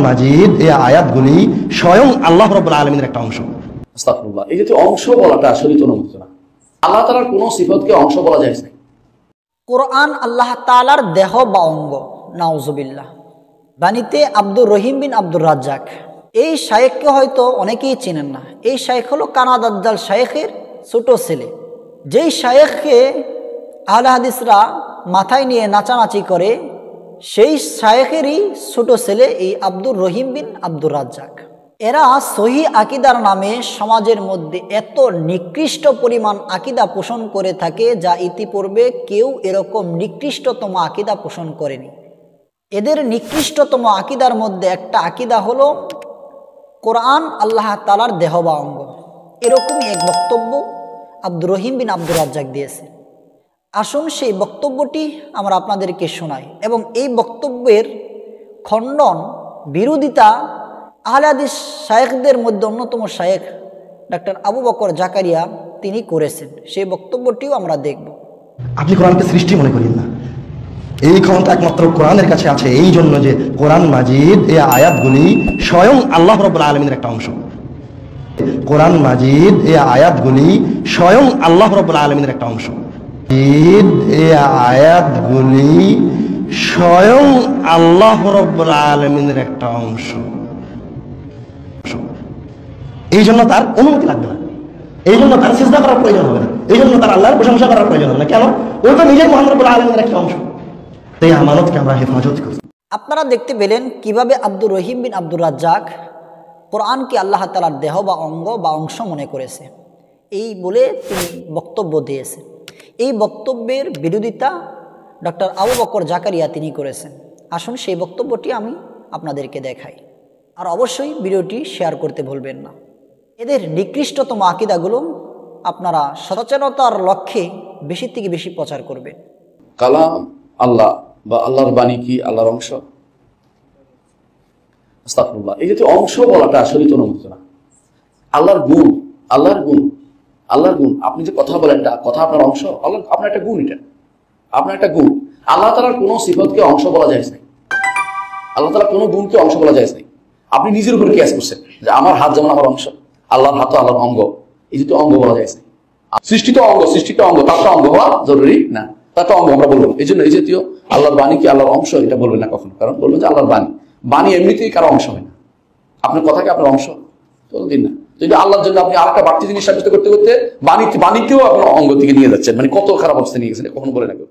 মাজিদ এই আয়াতগুলি স্বয়ং আল্লাহ রাব্বুল আলামিনের একটা অংশ। আস্তাগফিরুল্লাহ। এই যে অংশ বলাটা আসলে তো অনুমোদিত না। আল্লাহ তাআলার কোনো সিফতকে অংশ বলা যায় না। কোরআন আল্লাহ তাআলার দেহ বা অঙ্গ, নাউজুবিল্লাহ। বাণীতে আব্দুর রহিম বিন আব্দুর রাজ্জাক, এই শায়েখকে হয়তো অনেকেই চেনেন না। এই শায়েখ হলো কানা দাজ্জাল শায়েখের ছোট ছেলে, যেই শায়েখকে আহলে হাদিসরা মাথায় নিয়ে নাচানাচি করে, সেই শায়েখেরই ছোট ছেলে এই আব্দুর রহিম বিন আব্দুর রাজ্জাক। এরা সহি আকিদার নামে সমাজের মধ্যে এত নিকৃষ্ট পরিমাণ আকিদা পোষণ করে থাকে, যা ইতিপূর্বে কেউ এরকম নিকৃষ্টতম আকিদা পোষণ করেনি। এদের নিকৃষ্টতম আকিদার মধ্যে একটা আকিদা হলো কোরআন আল্লাহ তাআলার দেহ বা অঙ্গ। এরকমই এক বক্তব্য আব্দুর রহিম বিন আব্দুর রাজ্জাক দিয়েছে। আসুন সেই বক্তব্যটি আমরা আপনাদেরকে শোনাই, এবং এই বক্তব্যের খণ্ডন, বিরোধিতা আহলে হাদিস শায়েখদের মধ্যে অন্যতম শায়েখ ডক্টর আবু বকর জাকারিয়া তিনি করেছেন। সেই বক্তব্যটিও আমরা দেখব। আপনি কোরআনকে সৃষ্টি মনে করেন না, এই ক্ষমতা একমাত্র কোরআনের কাছে আছে, এই জন্য যে কোরআন মাজিদ এই আয়াতগুলি স্বয়ং আল্লাহ রাব্বুল আলামিনের একটা অংশ। কোরআন মাজিদ এই আয়াতগুলি স্বয়ং আল্লাহ রাব্বুল আলামিনের একটা অংশ। এই আয়াতগুলি স্বয়ং আল্লাহ রাব্বুল আলামিনের একটা অংশ। এই জন্য তার অনুমতি লাগবে না, এই জন্য তার সিজদা করার প্রয়োজন হবে না, এই জন্য তার আল্লাহর প্রশংসা করার প্রয়োজন হবে না। কেন? ওই তো নিজের মহান রব্বুল আলামিনের একটা অংশ। এই আমানতকে আমরা হেফাজত করি। আপনারা দেখতে পেলেন কিভাবে আব্দুর রহিম বিন আব্দুর রাজ্জাক কোরআনকে আল্লাহ তাআলার দেহ বা অঙ্গ বা অংশ মনে করেছে, এই বলে তিনি বক্তব্য দিয়েছে। এই বক্তব্যের বিরোধিতা ডক্টর আবু বকর জাকারিয়া তিনি করেছেন। আসুন সেই বক্তব্যটি আমি আপনাদেরকে দেখাই, আর অবশ্যই ভিডিওটি শেয়ার করতে ভুলবেন না। এদের নিকৃষ্টতম আকিদাগুলো আপনারা সচেতনতার লক্ষ্যে বেশি থেকে বেশি প্রচার করবেন। কালাম আল্লাহ বা আল্লাহর বাণী কি আল্লাহর অংশ? আস্তাগফিরুল্লাহ। এই যে অংশ বলাটা আসলে তো অনুমোদিত না। আল্লাহর গুণ, আল্লাহর গুণ, আল্লাহর গুণ। আপনি যে কথা বলেন, কথা আপনার অংশ, আল্লাহ আপনার একটা গুণ, এটা আপনার একটা গুণ। আল্লাহ তাআলার কোনো সিফতকে অংশ বলা যায় না। আল্লাহ তাআলার কোনো গুণকে অংশ বলা যায় না। আপনি নিজের উপর কিয়াস করছেন যে আমার হাত যেমন আমার অংশ, আল্লাহর হাত তো আল্লাহর অঙ্গ, এই যে অঙ্গ বলা যায় না। সৃষ্টিত অঙ্গ, সৃষ্টিত অঙ্গ, তার তো অঙ্গ হওয়া জরুরি না, তার তো অঙ্গ আমরা বলবো। এই জন্য এই জাতীয় আল্লাহর বাণী কি আল্লাহর অংশ, এটা বলবেন না কখনো। কারণ বলবেন যে আল্লাহর বাণী, বাণী এমনিতেই কারো অংশ হয় না। আপনার কথা কি আপনার অংশ? কোনদিন না। যদি আল্লাহর জন্য আপনি আর একটা বাড়তি জিনিস সাব্যস্ত করতে করতে বাণীকেও আপনার অঙ্গ থেকে নিয়ে যাচ্ছেন, মানে কত খারাপ অবস্থা নিয়ে গেছেন, কখনো বলে না কেউ।